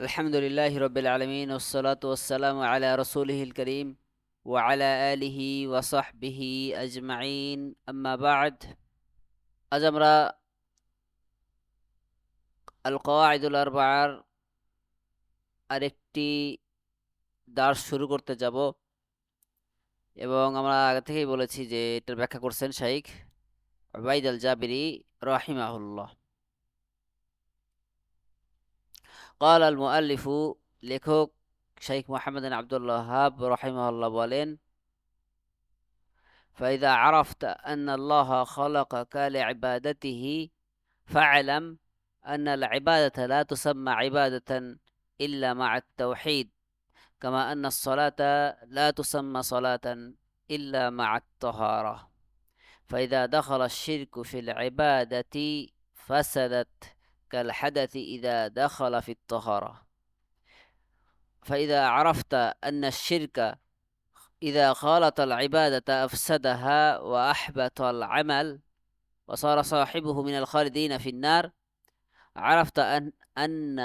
আলহামদুলিল্লাহি রাব্বিল আলামিন ওয়াসসালাতু ওয়াসসালামু আলা রাসূলিহিল কারীম ওয়া আলা আলিহি ওয়া সাহবিহি আজমাইন আম্মা বা'দ। আজ আমরা আল কওয়াইদুল আরবা'র আরেকটি দার্স শুরু করতে যাব এবং আমরা আগে থেকেই বলেছি যে এটার ব্যাখ্যা করছেন শাইখ উবাইদ আল জাবিরি রাহিমাহুল্লাহ। قال المؤلف লেখক শাইখ মুহাম্মদ বিন আব্দুল ওয়াহ্হাব রাহিমাহুল্লাহ বলেন, فإذا عرفت أن الله خلقك لعبادته فاعلم أن العبادة لا تسمى عبادة إلا مع التوحيد، كما أن الصلاة لا تسمى صلاة إلا مع الطهارة. فإذا دخل الشرك في العبادة فسدت كالحدث إذا دخل في الطهارة. فإذا عرفت أن الشرك إذا خالط العبادة أفسدها وأحبط العمل وصار صاحبه من الخالدين في النار، عرفت أن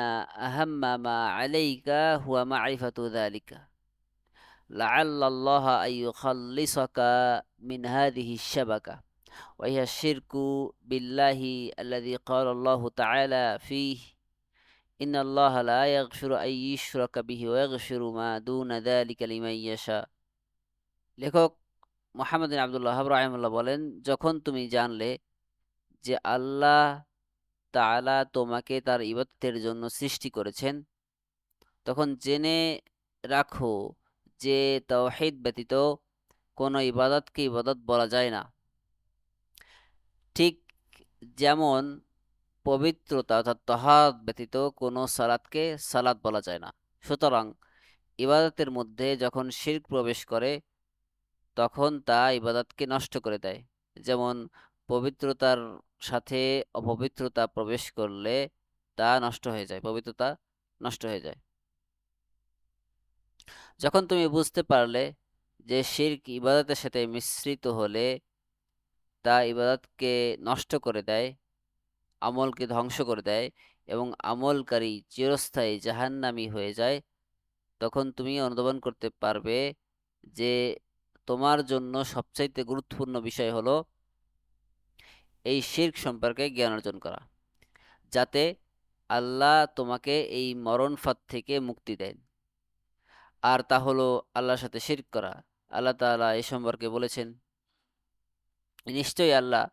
أهم ما عليك هو معرفة ذلك، لعل الله أن يخلصك من هذه الشبكة، وهي الشرك بالله الذي قال الله تعالى فيه: إن الله لا يغفر أن يشرك به ويغفر ما دون ذلك لمن يشاء. লেখক মুহাম্মদ বিন আব্দুল ওয়াহ্হাব রাহিমাহুল্লাহ বলেন, যখন তুমি জানলে যে আল্লাহ তাআলা তোমাকে তার ইবাদতের জন্য সৃষ্টি করেছেন, তখন জেনে রাখো যে তাওহীদ ব্যতীত কোনো ইবাদতকে ইবাদত বলা যায় না। ঠিক যেমন পবিত্রতা অর্থাৎ তাহার ব্যতীত কোনো সালাতকে সালাত বলা যায় না। সুতরাং ইবাদতের মধ্যে যখন শিরক প্রবেশ করে তখন তা ইবাদতকে নষ্ট করে দেয়। যেমন পবিত্রতার সাথে অপবিত্রতা প্রবেশ করলে তা নষ্ট হয়ে যায়, পবিত্রতা নষ্ট হয়ে যায়। যখন তুমি বুঝতে পারলে যে শিরক ইবাদতের সাথে মিশ্রিত হলে তা ইবাদতকে নষ্ট করে দেয়, আমলকে ধ্বংস করে দেয় এবং আমলকারী চিরস্থায়ী জাহান্নামী হয়ে যায়, তখন তুমি অনুধাবন করতে পারবে যে তোমার জন্য সবচাইতে গুরুত্বপূর্ণ বিষয় হলো এই শিরক সম্পর্কে জ্ঞান অর্জন করা, যাতে আল্লাহ তোমাকে এই মরণ ফাঁদ থেকে মুক্তি দেন। আর তা হলো আল্লাহর সাথে শিরক করা। আল্লাহ তাআলা এ সম্পর্কে বলেছেন, নিশ্চয়ই আল্লাহ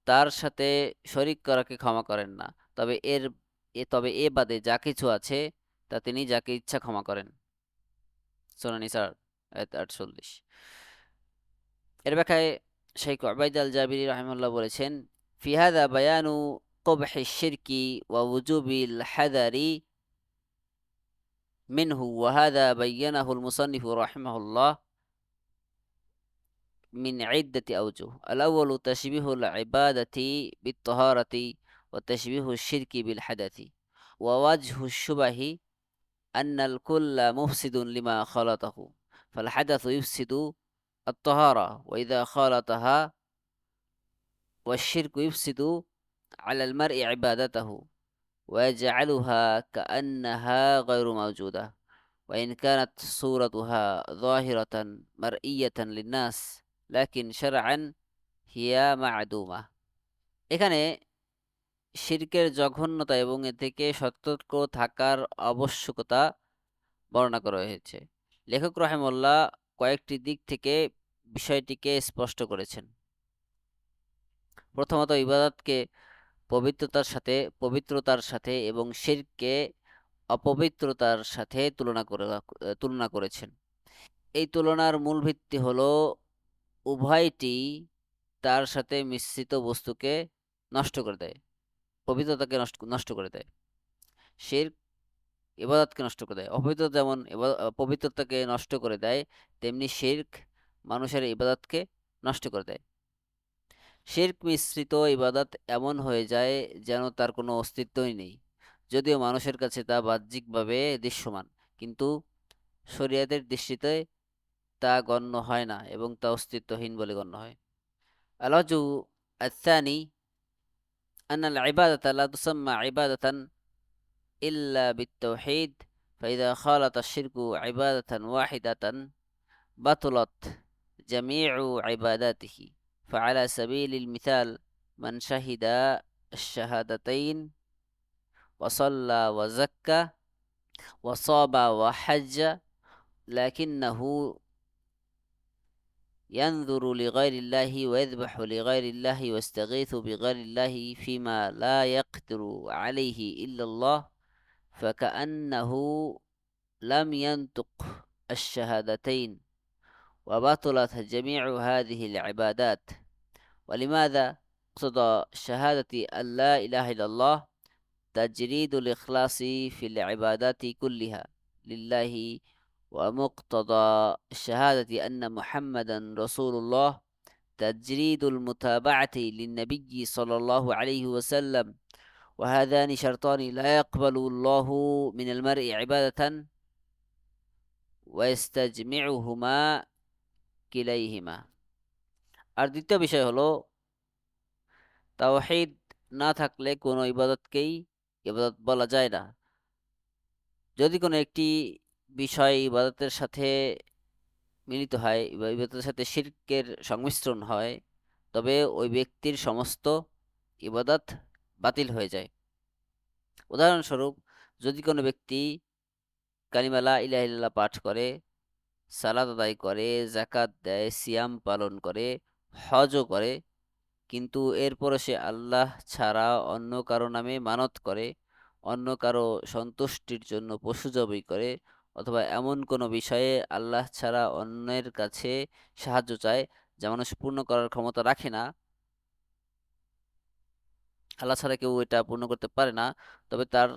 তার সাথে শরিক করাকে ক্ষমা করেন না, তবে এ বাদে যা কিছু আছে তা তিনি যাকে ইচ্ছা ক্ষমা করেন। সূরা নিসা আয়াত 48। এর ব্যাখ্যায় শাইখ উবাইদ আল জাবিরি রাহিমাহুল্লাহ বলেছেন, ফি হাযা বায়ানু কুবহি শিরকি ওয়া ওয়ুজুবিল হাযারি মিনহু ওয়া হাযা বায়্যানাহু আল মুসান্নিফু রাহিমাহুল্লাহ من عدة أوجه. الأول تشبيه العبادة بالطهارة وتشبيه الشرك بالحدث. ووجه الشبه أن الكل مفسد لما خلطه، فالحدث يفسد الطهارة وإذا خالطها، والشرك يفسد على المرء عبادته ويجعلها كأنها غير موجودة، وإن كانت صورتها ظاهرة مرئية للناس لكن شرعا হিয়া মা'দুমা। এখানে শিরকের জঘন্যতা এবং এ থেকে সতর্ক থাকার আবশ্যকতা বর্ণনা করা হয়েছে। লেখক রাহিমাহুল্লাহ কয়েকটি দিক থেকে বিষয়টিকে স্পষ্ট করেছেন। প্রথমত, ইবাদতকে পবিত্রতার সাথে এবং শিরককে অপবিত্রতার সাথে তুলনা করেছেন। এই তুলনার মূল ভিত্তি হলো উভয়টি তার সাথে মিশ্রিত বস্তুকে নষ্ট করে দেয়, পবিত্রতাকে নষ্ট করে দেয়। শিরক ইবাদতকে নষ্ট করে দেয়। অপবিত্রতা যেমন পবিত্রতাকে নষ্ট করে দেয়, তেমনি শিরক মানুষের ইবাদতকে নষ্ট করে দেয়। শিরক মিশ্রিত ইবাদত এমন হয়ে যায় যেন তার কোনো অস্তিত্বই নেই, যদিও মানুষের কাছে তা বাহ্যিকভাবে দৃশ্যমান, কিন্তু শরীয়তের দৃষ্টিতে তা গণ্য হয় না এবং তা অস্তিত্বহীন বলে গণ্য হয়। আল-ওয়াজহু আস-সানি আন্না আল-ইবাদাতা লা তুসাম্মা ইবাদাতান ইল্লা বিত-তাওহীদ فإذا خالط الشرك عبادة واحدة بطلت جميع عباداته. فعلى سبيل المثال من شهد الشهادتين وصلى وزكى وصاب وحج لكنه ينذر لغير الله ويذبح لغير الله ويستغيث بغير الله فيما لا يقدر عليه إلا الله فكأنه لم ينطق الشهادتين وبطلت جميع هذه العبادات. ولماذا اقتضى شهادة أن لا إله إلا الله تجريد الإخلاص في العبادات كلها لله، ومقتضى الشهادة أن محمدا رسول الله تجريد المتابعة للنبي صلى الله عليه وسلم. وهذان شرطان لا يقبل الله من المرء عبادة ويستجمعهما কিলাইহিমা। আর দ্বিতীয় বিষয় হলো তাওহীদ না থাকলে কোনো ইবাদতকেই ইবাদত বলা যায় না। যদি কোনো একটি বিষয় ইবাদতের সাথে মিলিত হয় বা ইবাদতের সাথে শিরকের সংমিশ্রণ হয়, তবে ওই ব্যক্তির সমস্ত ইবাদত বাতিল হয়ে যায়। উদাহরণস্বরূপ, যদি কোনো ব্যক্তি কালিমা লা ইলাহা ইল্লাল্লাহ পাঠ করে, সালাত আদায় করে, যাকাত দেয়, সিয়াম পালন করে, হজও করে, কিন্তু এরপরও সে আল্লাহ ছাড়া অন্য কারো নামে মানত করে, অন্য কারো সন্তুষ্টির জন্য পশু জবাই করে, অথবা এমন কোনো বিষয়ে আল্লাহ ছাড়া অন্যের কাছে সাহায্য চায় যা মানুষ পূর্ণ করার ক্ষমতা রাখে না, আল্লাহ ছাড়া কেউ এটা পূর্ণ করতে পারে না, তবে তার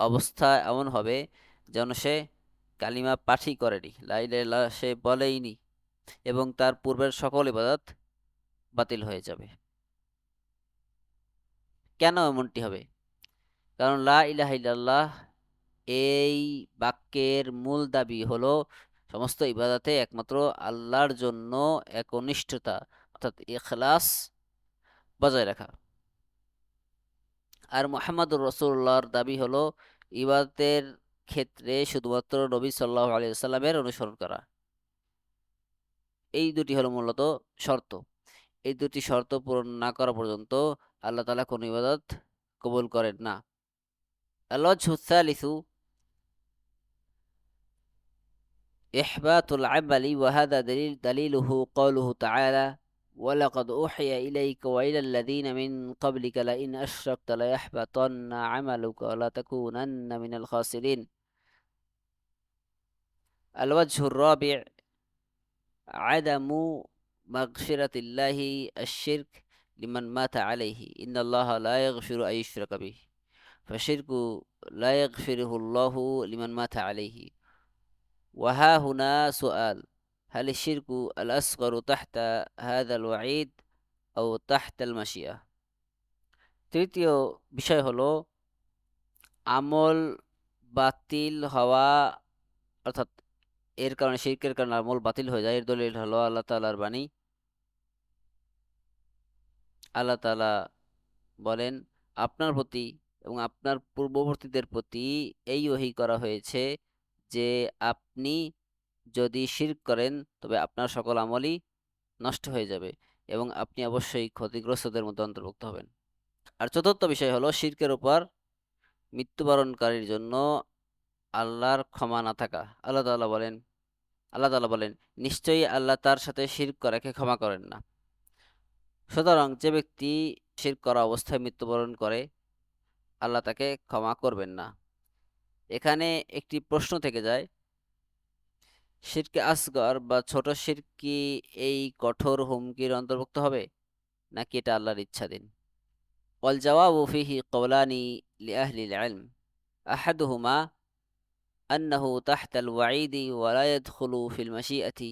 অবস্থা এমন হবে যেন সে কালিমা পাঠই করেনি, লা ইলাহা ইল্লাল্লাহ সে বলেইনি, এবং তার পূর্বের সকল ইবাদত বাতিল হয়ে যাবে। কেন এমনটি হবে? কারণ লা ইলাহা ইল্লাল্লাহ এই বাক্যের মূল দাবি হলো সমস্ত ইবাদতে একমাত্র আল্লাহর জন্য একনিষ্ঠতা অর্থাৎ ইখলাস বজায় রাখা। আর মুহাম্মদুর রাসূলুল্লাহর দাবি হলো ইবাদতের ক্ষেত্রে শুধুমাত্র নবী সাল্লাল্লাহু আলাইহি ওয়াসাল্লামের অনুসরণ করা। এই দুটি হলো মূলত শর্ত। এই দুটি শর্ত পূরণ না করা পর্যন্ত আল্লাহ তাআলা কোনো ইবাদত কবুল করেন না। আল-ওয়াজহু আস-সালিসু إحباط العمل، وهذا دليله قوله تعالى: ولقد أوحي إليك وإلى الذين من قبلك لئن أشركت ليحبطن عملك ولتكونن من الخاسرين. الوجه الرابع عدم مغفرة الله الشرك لمن مات عليه، إن الله لا يغفر أن يشرك به، فالشرك لا يغفره الله لمن مات عليه। وها هنا سؤال: هل الشرك الأصغر تحت هذا الوعيد أو تحت المشيئة؟ তৃতীয় বিষয় হলো আমল বাতিল হওয়া, অর্থাৎ এর কারণে শিরকের কারণে আমল বাতিল হয়ে যায়। এর দলিল হলো আল্লাহ তাআলার বাণী। আল্লাহ তাআলা বলেন, আপনার প্রতি এবং আপনার পূর্ববর্তীদের প্রতি এই ওহী করা হয়েছে যে আপনি যদি শিরক করেন তবে আপনার সকল আমলই নষ্ট হয়ে যাবে এবং আপনি অবশ্যই ক্ষতিগ্রস্তদের মধ্যে অন্তর্ভুক্ত হবেন। আর চতুর্থ বিষয় হলো শিরকের উপর মৃত্যুবরণকারীর জন্য আল্লাহর ক্ষমা না থাকা। আল্লাহ তাআলা বলেন, নিশ্চয়ই আল্লাহ তার সাথে শিরক করাকে ক্ষমা করেন না। সুতরাং যে ব্যক্তি শিরক করা অবস্থায় মৃত্যুবরণ করে আল্লাহ তাকে ক্ষমা করবেন না। এখানে একটি প্রশ্ন থেকে যায়, শিরকে আসগর বা ছোট শিরক কি এই কঠোর হুমকির অন্তর্ভুক্ত হবে, নাকি এটা আল্লাহর ইচ্ছাধীন? ওয়াল জাওয়াবু ফিহি কওলানি লিআহলিল ইলম, আহাদুহুমা আন্নাহু তাহতাল ওয়াঈদি ওয়া লা ইয়াদখুলু ফিল মাশিআতি,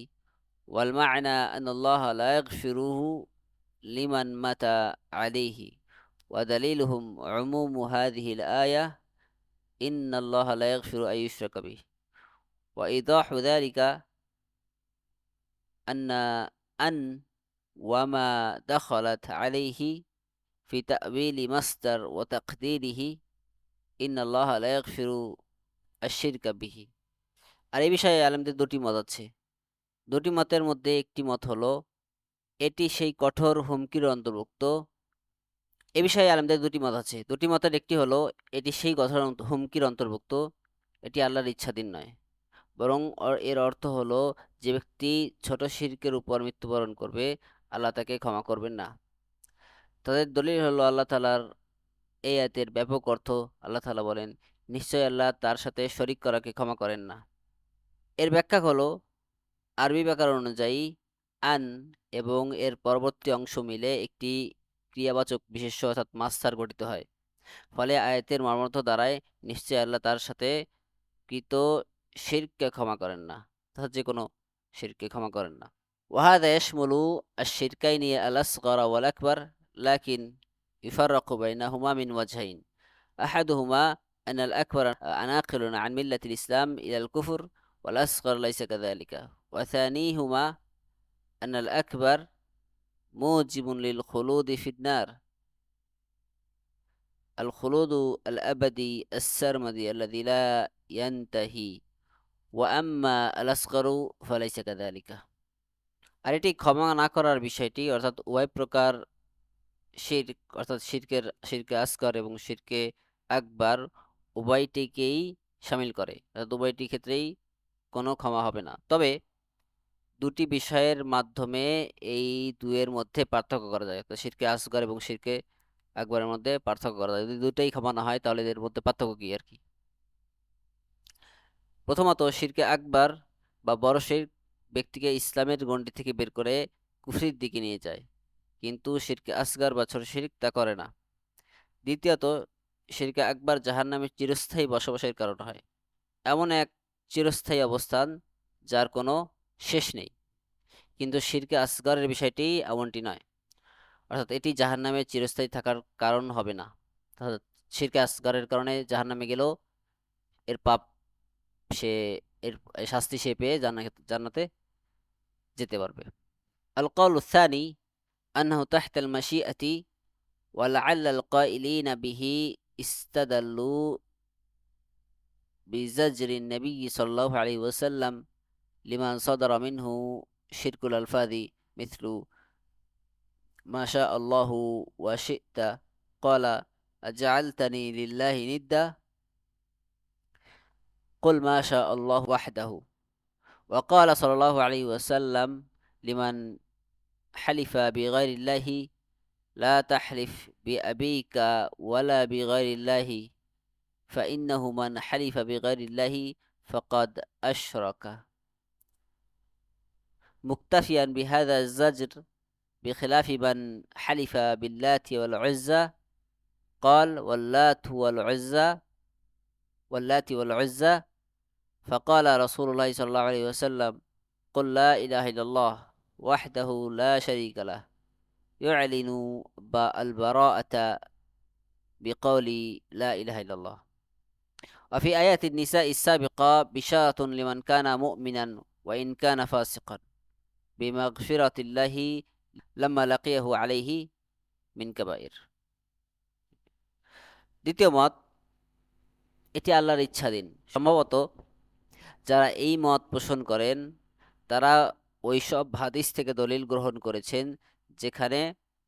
ওয়াল মা'না আন্না আল্লাহা লা ইয়াগফিরুহু লিমান মাতা আলাইহি, ওয়া দালিলুহুম উমুমু হাযিহিল আয়া ইন্না আল্লাহা লা ইয়াগফিরু আন ইউশরাকা বিহি, ওয়া ইদাহু যালিকা أن أن وما دخلت عليه في تأويل مصدر وتقديره إن الله لا يغفر আশ-শিরকা বিহি। আর এই বিষয়ে আলেমদের দুটি মত আছে। দুটি মতের মধ্যে একটি মত হলো এটি সেই কঠোর হুমকির অন্তর্ভুক্ত। এ বিষয়ে আলেমদের দুটি মত আছে। দুটি মতের একটি হলো এটি সেই কঠোর হুমকির অন্তর্ভুক্ত, এটি আল্লাহর ইচ্ছাধীন নয়, বরং এর অর্থ হলো যে ব্যক্তি ছোট শিরকের উপর মৃত্যুবরণ করবে আল্লাহ তাকে ক্ষমা করবেন না। তাদের দলিল হলো আল্লাহ তাআলার এই আয়াতের ব্যাপক অর্থ। আল্লাহ তাআলা বলেন, নিশ্চয়ই আল্লাহ তার সাথে শরিক করাকে ক্ষমা করেন না। এর ব্যাখ্যা হলো আরবি ব্যাকরণ অনুযায়ী আন এবং এর পরবর্তী অংশ মিলে একটি ক্রিয়াবাচক বিশেষ্য অর্থাৎ মাস্তার গঠিত হয়। ফলে আয়াতের মর্মার্থ দাঁড়ায় নিশ্চয়ই আল্লাহ তার সাথে কৃত শিরককে ক্ষমা করেন না, অর্থাৎ যে কোনো শিরককে ক্ষমা করেন না। ওয়াহাদা ইয়াশমুলু আশ-শিরকাইনি আল-আসগর ওয়াল আকবার লাকিন ইউফাররাকু বাইনাহুমা মিন ওয়াজহাইন আহাদুহুমা আন আল-আকবার নাকিলুন আন মিল্লাতিল ইসলাম ইলা আল-কুফর ওয়াল আসগর লাইসা কাযালিকা ওয়া থানিহুমা আন আল-আকবার মুজিবুন লিল খুলুদি ফিন নার الخلود الأبدي السرمدي الذي لا ينتهي وأما الأصغر فليس كذلك। আর এটি ক্ষমা না করার বিষয়টি অর্থাৎ উভয় প্রকার শিরক অর্থাৎ শিরকে আসগর এবং শিরকে আকবার উভয়টিকেই শামিল করে, অর্থাৎ উভয়টি ক্ষেত্রেই কোনো ক্ষমা হবে না। তবে দুটি বিষয়ের মাধ্যমে এই দুয়ের মধ্যে পার্থক্য করা যায়, অর্থাৎ শিরকে আসগর এবং শিরকে আকবরের মধ্যে পার্থক্য করা যায়। যদি দুটোই ক্ষমা না হয় তাহলে এদের মধ্যে পার্থক্য কি আর কি। প্রথমত, শিরকে আকবার বা বড় শিরক ব্যক্তিকে ইসলামের গণ্ডি থেকে বের করে কুফরির দিকে নিয়ে যায়, কিন্তু শিরকে আসগর বা ছোট শিরক তা করে না। দ্বিতীয়ত, শিরকে আকবার জাহান্নামের চিরস্থায়ী বসবাসের কারণ হয়, এমন এক চিরস্থায়ী অবস্থান যার কোনো শেষ নেই। কিন্তু শিরকে আসগরের বিষয়টি এমনটি নয়, অর্থাৎ এটি জাহান্নামে চিরস্থায়ী থাকার কারণ হবে না। অর্থাৎ শিরকে আসগরের কারণে জাহান্নামে গেলেও এর পাপ সে এর শাস্তি সে পেয়ে জান্নাতে যেতে পারবে। আল কওলু الثاني أنه تحت المشيئة ولعل القائلين به استدلوا بزجر النبي صلى الله عليه وسلم لمن صدر منه شرك الألفاظ مثل ما شاء الله وشئت قال أجعلتني لله ندا قل ما شاء الله وحده وقال صلى الله عليه وسلم لمن حلف بغير الله لا تحلف بأبيك ولا بغير الله فإنه من حلف بغير الله فقد أشرك مكتفيا بهذا الزجر بخلاف من حلف باللات والعزى قال واللات والعزى فقال رسول الله صلى الله عليه وسلم قل لا إله إلا الله وحده لا شريك له يعلن البراءة بقول لا إله إلا الله وفي آيات النساء السابقة بشارة لمن كان مؤمنا وإن كان فاسقا بمغفرة الله لما لقيه عليه من كبائر। দ্বিতীয় মত, এটি আল্লাহর ইচ্ছাধীন। সম্ভবত যারা এই মত পোষণ করেন তারা ওই সব হাদিস থেকে দলিল গ্রহণ করেছেন যেখানে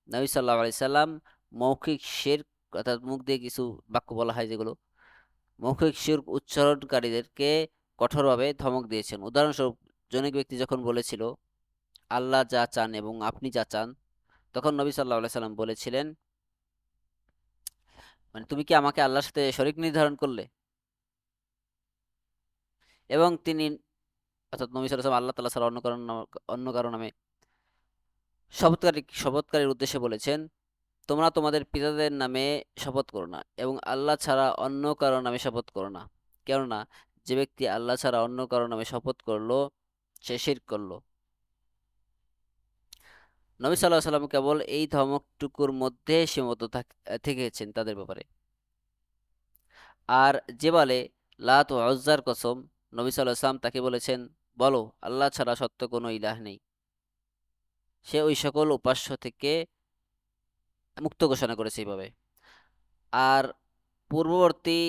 নবী সাল্লাল্লাহু আলাইহি সাল্লাম মৌখিক শিরক অর্থাৎ মুখ দিয়ে কিছু বাক্য বলা হয় যেগুলো মৌখিক শিরক উচ্চারণকারীদেরকে কঠোরভাবে ধমক দিয়েছেন। উদাহরণস্বরূপ, জনৈক ব্যক্তি যখন বলেছিল আল্লাহ যা চান এবং আপনি যা চান, তখন নবী সাল্লাল্লাহু আলাইহি সাল্লাম বলেছিলেন, মানে তুমি কি আমাকে আল্লাহর সাথে শরীক নির্ধারণ করলে? এবং তিনি অর্থাৎ নবী সাল্লাল্লাহু আলাইহি ওয়াসাল্লাম আল্লাহ তাআলা ছাড়া অন্য কারো নামে শপথকারীর উদ্দেশ্যে বলেছেন, তোমরা তোমাদের পিতাদের নামে শপথ করো না এবং আল্লাহ ছাড়া অন্য কারো নামে শপথ করো না, কেননা যে ব্যক্তি আল্লাহ ছাড়া অন্য কারো নামে শপথ করলো সে শিরক করলো। নবী সাল্লাল্লাহু আলাইহি ওয়াসাল্লাম কেবল এই ধমকটুকুর মধ্যে সীমাবদ্ধ থেকেছেন তাদের ব্যাপারে। আর যে বলে লাত ও উজ্জার কসম, নবী সাল্লাল্লাহু আলাইহি ওয়াসাল্লাম তাকে বলেছেন, বলো আল্লাহ ছাড়া সত্য কোনো ইলাহ নেই। সে ওই সকল উপাস্য থেকে মুক্ত ঘোষণা করেছে এইভাবে। আর পূর্ববর্তী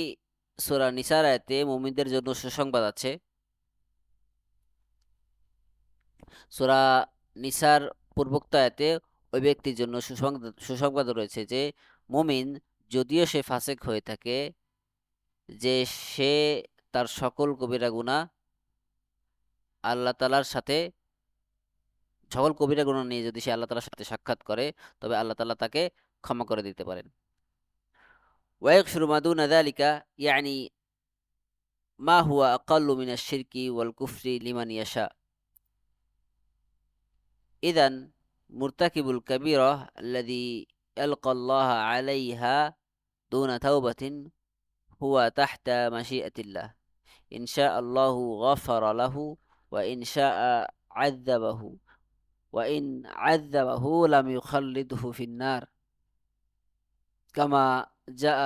সূরা নিসার আয়াতে মুমিনদের জন্য সুসংবাদ আছে। সূরা নিসার পূর্বোক্ত আয়াতে ওই ব্যক্তির জন্য সুসংবাদ রয়েছে যে মুমিন যদিও সে ফাসেক হয়ে থাকে, যে সে তার সকল কবিরা গুনাহ আল্লাহ তাআলার সাথে সকল কবিরা গুনাহ নিয়ে যদি সে আল্লাহ তাআলার সাথে সাক্ষাৎ করে, তবে আল্লাহ তাআলা তাকে ক্ষমা করে দিতে পারেন। ওয়ায়াগফিরু মা দুনা যালিকা ইয়ানি মা হুয়া আকাল্লু মিনাশ শিরকি ওয়াল কুফরি লিমান ইয়াশা। ইযান মুরতাকিবুল কাবীরা আল্লাযী ইয়ালকা আল্লাহ আলাইহা দুনা তাওবাতিন হুয়া তাহতা মাশিআতিল্লাহ। ইন শাআ আল্লাহু গাফারা লাহু ওয়া ইন শাআ আযাবাহু ওয়া ইন আযাবাহু লাম ইউখাল্লিদহু ফিন-নার كما جاء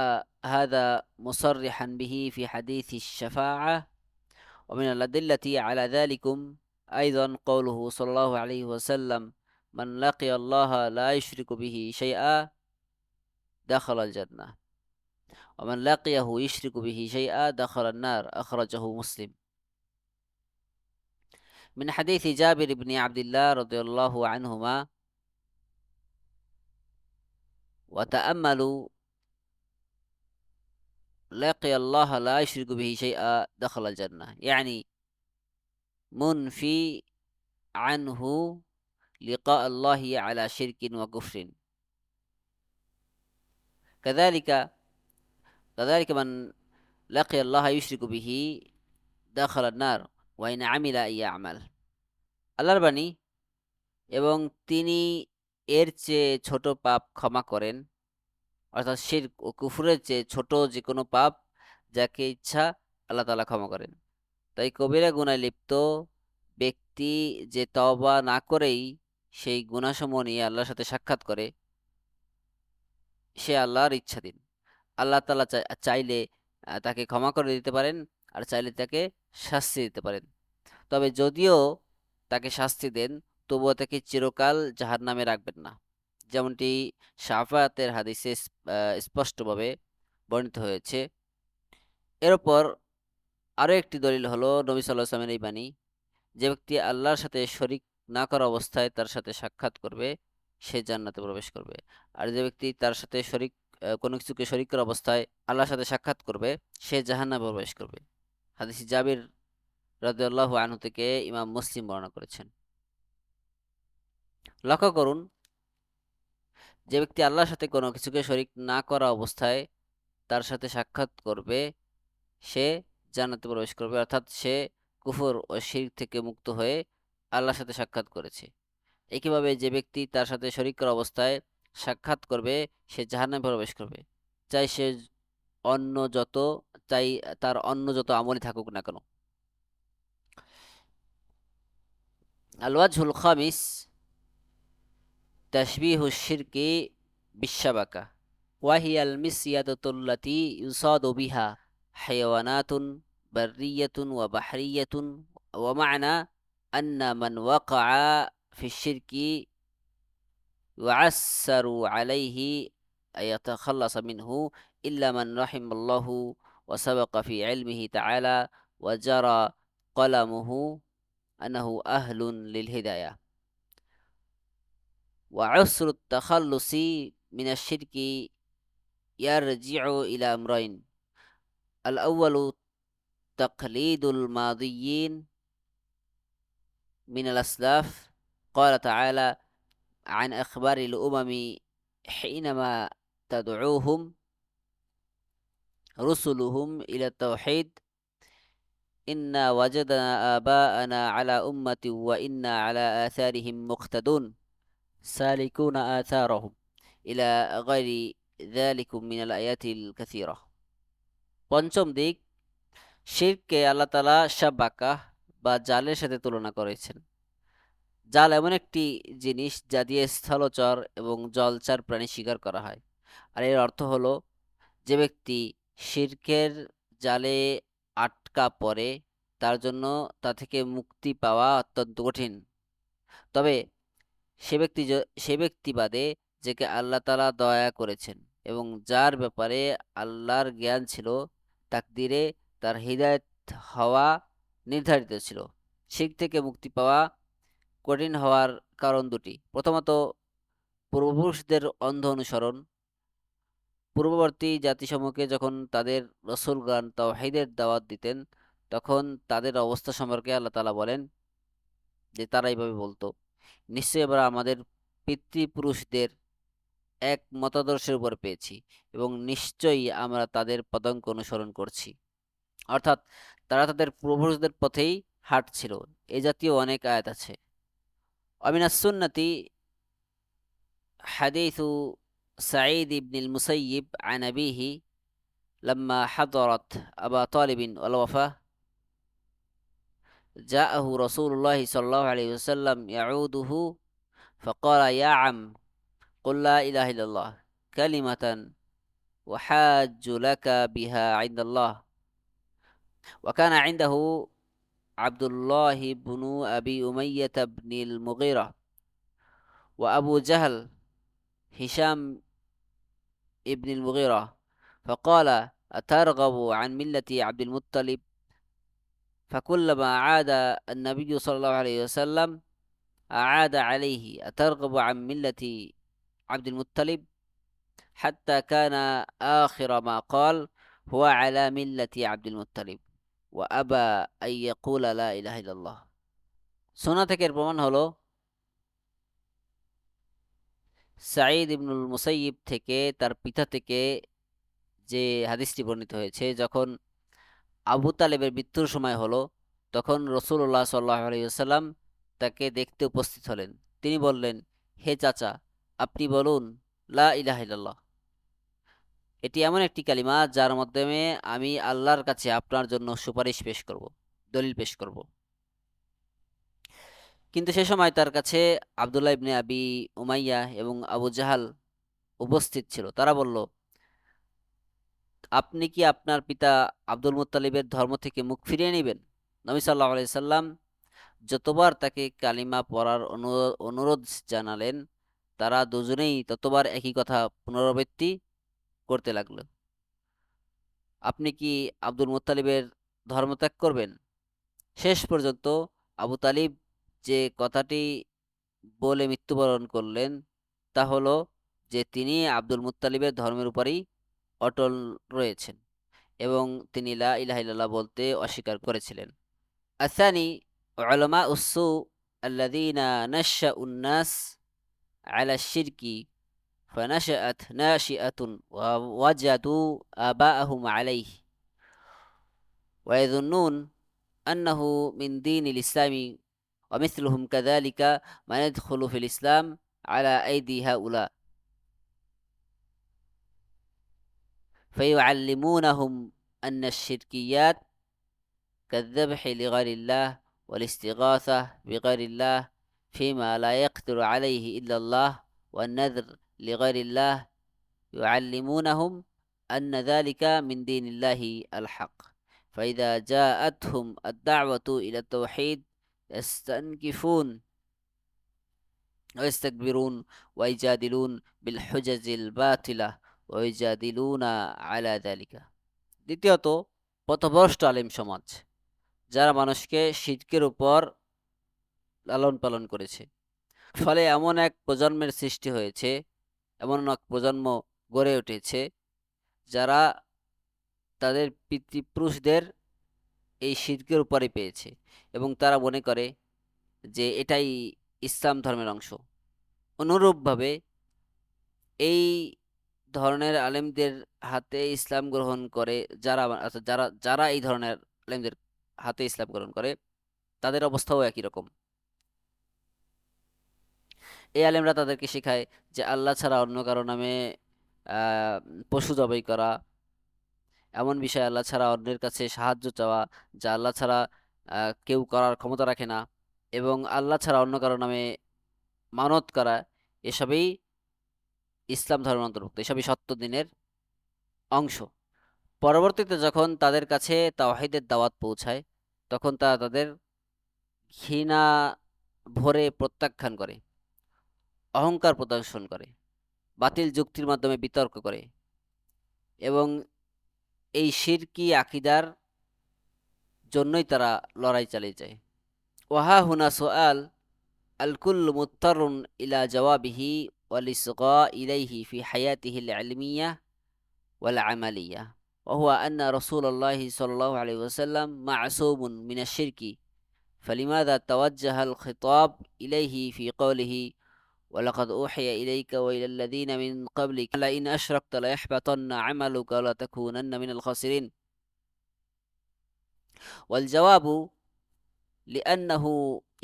هذا مصرحا به في حديث الشفاعة. ومن الأدلة على ذلكم أيضا قوله صلى الله عليه وسلم: من لقي الله لا يشرك به شيئا دخل الجنة، ومن لقيه يشرك به شيئا دخل النار. أخرجه مسلم. من حديث جابر بن عبد الله رضي الله عنهما: وتأملوا لقي الله لا يشرك به شيئا دخل الجنة، يعني منفي عنه لقاء الله على شرك وكفر. كذلك من لقي الله يشرك به دخل النار وإن عمل أي أعمال. আল্লাহর বাণী, এবং তিনি এর চেয়ে ছোট পাপ ক্ষমা করেন, অর্থাৎ শিরক ও কুফরের চেয়ে ছোট যে কোনো পাপ যাকে ইচ্ছা আল্লাহ তাআলা ক্ষমা করেন। তাই কবিরা গুনায় লিপ্ত ব্যক্তি যে তওবা না করেই সেই গুনাহসমূহ নিয়ে আল্লাহর সাথে সাক্ষাৎ করে, সে আল্লাহর ইচ্ছাধীন। আল্লাহ তাআলা চাইলে তাকে ক্ষমা করে দিতে পারেন, আর চাইলে তাকে শাস্তি দিতে পারেন। তবে যদিও তাকে শাস্তি দেন, তবুও তাকে চিরকাল জাহান্নামে রাখবেন না, যেমনটি শাফায়াতের হাদিসে স্পষ্টভাবে বর্ণিত হয়েছে। এর উপর আরও একটি দলিল হলো নবী সাল্লাল্লাহু আলাইহি ওয়াসাল্লামের এই বাণী: যে ব্যক্তি আল্লাহর সাথে শরিক না করা অবস্থায় তার সাথে সাক্ষাৎ করবে, সে জান্নাতে প্রবেশ করবে। আর যে ব্যক্তি তার সাথে কোনো কিছুকে শরিক করা অবস্থায় আল্লাহর সাথে সাক্ষাৎ করবে, সে জাহান্নামে প্রবেশ করবে। হাদিস জাবির রাদিয়াল্লাহু আনহু থেকে ইমাম মুসলিম বর্ণনা করেছেন। লক্ষ্য করুন, যে ব্যক্তি আল্লাহর সাথে কোনো কিছুকে শরিক না করা অবস্থায় তার সাথে সাক্ষাৎ করবে, সে জান্নাতে প্রবেশ করবে, অর্থাৎ সে কুফর ও শিরক থেকে মুক্ত হয়ে আল্লাহর সাথে সাক্ষাৎ করেছে। একইভাবে যে ব্যক্তি তার সাথে শরিক করা অবস্থায় সাক্ষাৎ করবে, সে জাহান্নামে প্রবেশ করবে, চাই সে অন্য যত চাই তার অন্য যত আমলই থাকুক না কেন। আল ওয়াজহুল খামিস তাশবিহু শিরকি বিশশাবাকা ওয়া হিয়াল মিসয়াতুল্লাতী ইউসাদু বিহা হায়াওয়ানাতুন বাররিয়াতুন ওয়া বাহরিয়াতুন ওয়া মা'না আন্না মান ওয়াকা'a ফি শিরকি يعسر عليه أن يتخلص منه إلا من رحم الله وسبق في علمه تعالى وجرى قلمه أنه أهل للهداية. وعسر التخلص من الشرك يرجع إلى أمرين: الأول تقليد الماضيين من الأسلاف، قال تعالى عن أخبار الأمم حينما تدعوهم رسلهم إلى التوحيد: إنا وجدنا آباءنا على أمة وإنا على آثارهم مقتدون سالكون آثارهم إلى غير ذلك من الآيات الكثيرة. পঞ্চম দিক, শিরককে আল্লাহ তাআলা শাবাকা বা জালের সাথে তুলনা করেছেন। জাল এমন একটি জিনিস যা দিয়ে স্থলচর এবং জলচর প্রাণী শিকার করা হয়। আর এর অর্থ হলো, যে ব্যক্তি শিরকের জালে আটকা পড়ে, তার জন্য তা থেকে মুক্তি পাওয়া অত্যন্ত কঠিন। তবে সে ব্যক্তি বাদে যাকে আল্লাহ তাআলা দয়া করেছেন এবং যার ব্যাপারে আল্লাহর জ্ঞান ছিল, তাকদিরে তার হিদায়াত হওয়া নির্ধারিত ছিল। শিরক থেকে মুক্তি পাওয়া কঠিন হওয়ার কারণ দুটি। প্রথমত, পূর্বপুরুষদের অন্ধ অনুসরণ। পূর্ববর্তী জাতিসমূহকে যখন তাদের রসূলগণ তাওহীদের দাওয়াত দিতেন, তখন তাদের অবস্থা সম্পর্কে আল্লাহ তাআলা বলেন যে তারা এইভাবে বলতো, নিশ্চয়ই আমরা আমাদের পিতৃপুরুষদের এক মতাদর্শের উপর পেয়েছি এবং নিশ্চয়ই আমরা তাদের পদাঙ্ক অনুসরণ করছি। অর্থাৎ তারা তাদের পূর্বপুরুষদের পথেই হাঁটছিল। এ জাতীয় অনেক আয়াত আছে। আমিনাস সুন্নতি হাদিসু সাঈদ ইবনুল মুসাইয়িব আন আবিহি লাম্মা হাদরাত আবা তালিবিন ওয়াল ওয়াফা জাআহু রাসূলুল্লাহ সাল্লাল্লাহু আলাইহি ওয়াসাল্লাম ইয়াউদুহু فقال يا عم قل لا إله إلا الله كلمة وحاج لك بها عند الله. وكان عنده عبد الله بن أبي أمية بن المغيرة وأبو جهل هشام ابن المغيرة فقال أترغب عن ملة عبد المطلب؟ فكلما عاد النبي صلى الله عليه وسلم أعاد عليه أترغب عن ملة عبد المطلب؟ حتى كان آخر ما قال هو على ملة عبد المطلب وأبى أن يقول لا إله إلا الله. সুন্নাহ থেকে এর প্রমাণ হলো সাঈদ ইবনুল মুসাইয়িব থেকে তার পিতা থেকে যে হাদিসটি বর্ণিত হয়েছে, যখন আবু তালেবের মৃত্যুর সময় হলো, তখন রাসূলুল্লাহ সাল্লাল্লাহু আলাইহি ওয়াসাল্লাম তাকে দেখতে উপস্থিত হলেন। তিনি বললেন, হে চাচা, আপনি বলুন লা ইলাহা ইল্লাল্লাহ। এটি এমন একটি কালিমা যার মাধ্যমে আমি আল্লাহর কাছে আপনার জন্য সুপারিশ পেশ করব, দলিল পেশ করব। কিন্তু সে সময় তার কাছে আব্দুল্লাহ ইবনে আবি উমাইয়া এবং আবু জাহাল উপস্থিত ছিল। তারা বলল, আপনি কি আপনার পিতা আব্দুল মুত্তালিবের ধর্ম থেকে মুখ ফিরিয়ে নেবেন? নবী সাল্লাল্লাহু আলাইহি সাল্লাম যতবার তাকে কালিমা পড়ার অনুরোধ জানালেন, তারা দুজনেই ততবার একই কথা পুনরাবৃত্তি করতে লাগলো, আপনি কি আব্দুল মুত্তালিবের ধর্মত্যাগ করবেন? শেষ পর্যন্ত আবু তালিব যে কথাটি বলে মৃত্যুবরণ করলেন তা হলো যে তিনি আব্দুল মুত্তালিবের ধর্মের উপরই অটল রয়েছেন এবং তিনি লা ইলাহা ইল্লাল্লাহ বলতে অস্বীকার করেছিলেন। আসানি উলামা উসসু আল্লাযীনা নাশআউ الناس على الشرك فنشأت ناشئة ووجدوا آباءهم عليه ويظنون أنه من دين الإسلام ومثلهم كذلك من يدخل في الإسلام على أيدي هؤلاء فيعلمونهم أن الشركيات كالذبح لغير الله والاستغاثة بغير الله فيما لا يقدر عليه إلا الله والنذر لغير الله يعلمونهم أن ذلك من دين الله الحق فإذا جاءتهم الدعوة إلى التوحيد يستنكفون ويستكبرون ويجادلون بالحجج الباطلة ويجادلون على ذلك. দ্বিতীয়ত, পথভ্রষ্ট আলেম সমাজ যারা মানুষকে শিরকের উপর লালন পালন করেছে, ফলে এমন এক প্রজন্মের সৃষ্টি হয়েছে, এমন এক প্রজন্ম গড়ে উঠেছে যারা তাদের পিতৃপুরুষদের এই শিরকের উপরে পেয়েছে এবং তারা মনে করে যে এটাই ইসলাম ধর্মের অংশ। অনুরূপভাবে এই ধরনের আলেমদের হাতে ইসলাম গ্রহণ করে যারা যারা যারা এই ধরনের আলেমদের হাতে ইসলাম গ্রহণ করে, তাদের অবস্থাও একই রকম। এই আলেমরা তাদেরকে শেখায় যে আল্লাহ ছাড়া অন্য কারো নামে পশু জবাই করা, এমন বিষয় আল্লাহ ছাড়া অন্যের কাছে সাহায্য চাওয়া যা আল্লাহ ছাড়া কেউ করার ক্ষমতা রাখে না, এবং আল্লাহ ছাড়া অন্য কারো নামে মানত করা, এসবই ইসলাম ধর্মের অন্তর্ভুক্ত, এসবই সত্য দিনের অংশ। পরবর্তীতে যখন তাদের কাছে তাওহীদের দাওয়াত পৌঁছায়, তখন তারা তাদের ঘৃণা ভরে প্রত্যাখ্যান করে, অহংকার প্রদর্শন করে, বাতিল যুক্তির মাধ্যমে বিতর্ক করে এবং এই শিরকি আকিদার জন্যই তারা লড়াই চালিয়ে যায়। ওয়াহা হুনা সোয়াল আল কুল্লু মুত্তারুন ইলা জওয়াবিহি ওয়াল ইসগা ইলাইহি ফি হায়াতিহি আল ইলমিয়া ওয়াল আমালিয়া وهو أن رسول الله صلى الله عليه وسلم معصوم من الشرك فلماذا توجه الخطاب إليه في قوله ولقد أوحي إليك وإلى الذين من قبلك لئن أشركت ليحبطن عملك ولتكونن من الخاسرين والجواب لأنه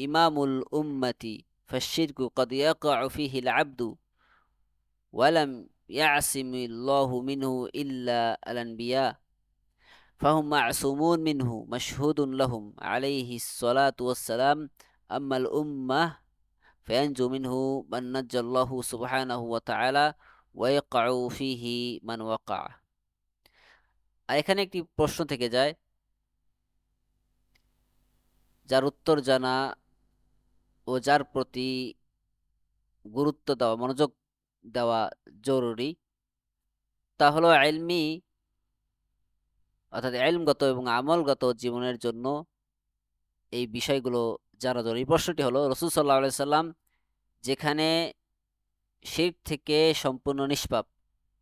إمام الأمة فالشرك قد يقع فيه العبد ولم يعصم الله منه إلا الأنبياء فهم معصومون منه مشهود لهم عليه الصلاة والسلام أما الأمة فينجو منه من نجى الله سبحانه وتعالى ويقع فيه من وقع। আর এখানে একটি প্রশ্ন থেকে যায় যার উত্তর জানা ও যার প্রতি গুরুত্ব দেওয়া মনোযোগ দেওয়া জরুরি, তা হলো ইলমি অর্থাৎ ইলমগত এবং আমলগত জীবনের জন্য এই বিষয়গুলো জানা জরুরি। প্রশ্নটি হলো রাসূল সাল্লাল্লাহু আলাইহি সাল্লাম যেখানে শিরক থেকে সম্পূর্ণ নিষ্পাপ,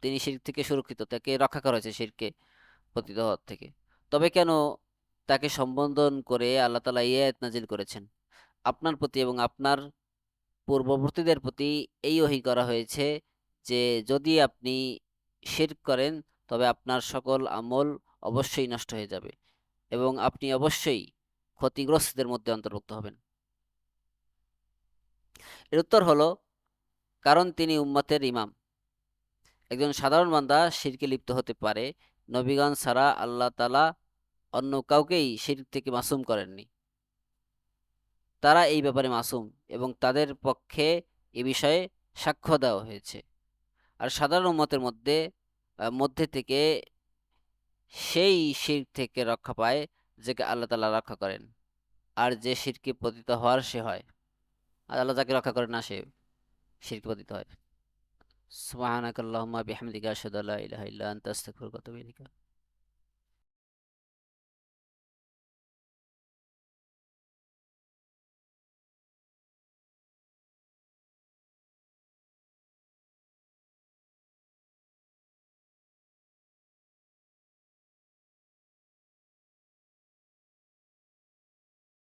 তিনি শিরক থেকে সুরক্ষিত, তাকে রক্ষা করা হয়েছে শিরকে পতিত হওয়ার থেকে, তবে কেন তাকে সম্বোধন করে আল্লাহ তাআলা এই আয়াত নাজিল করেছেন? আপনার প্রতি এবং আপনার পূর্ববর্তীদের প্রতি এই ওহী করা হয়েছে যে যদি আপনি শিরক করেন তবে আপনার সকল আমল অবশ্যই নষ্ট হয়ে যাবে এবং আপনি অবশ্যই ক্ষতিগ্রস্তদের মধ্যে অন্তর্ভুক্ত হবেন। এর উত্তর হলো কারণ তিনি উম্মতের ইমাম। একজন সাধারণ বান্দা শিরকে লিপ্ত হতে পারে, নবীগণ ছাড়া আল্লাহ তাআলা অন্য কাউকেই শিরক থেকে মাসুম করেননি। তারা এই ব্যাপারে মাসুম এবং তাদের পক্ষে এ বিষয়ে সাক্ষ্য দেওয়া হয়েছে। আর সাধারণ উম্মতের মধ্যে থেকে সেই শিরক থেকে রক্ষা পায় যাকে আল্লাহ তাআলা রক্ষা করেন, আর যে শিরকে পতিত হওয়ার সে হয়, আর আল্লাহ যাকে রক্ষা করেন না সে শিরকে পতিত হয়। সুবহানাকাল্লাহুম্মা বিহামদিকা আশহাদু আল্লা ইলাহা ইল্লা আনতা আস্তাগফিরুকা ওয়া আতুবু ইলাইক।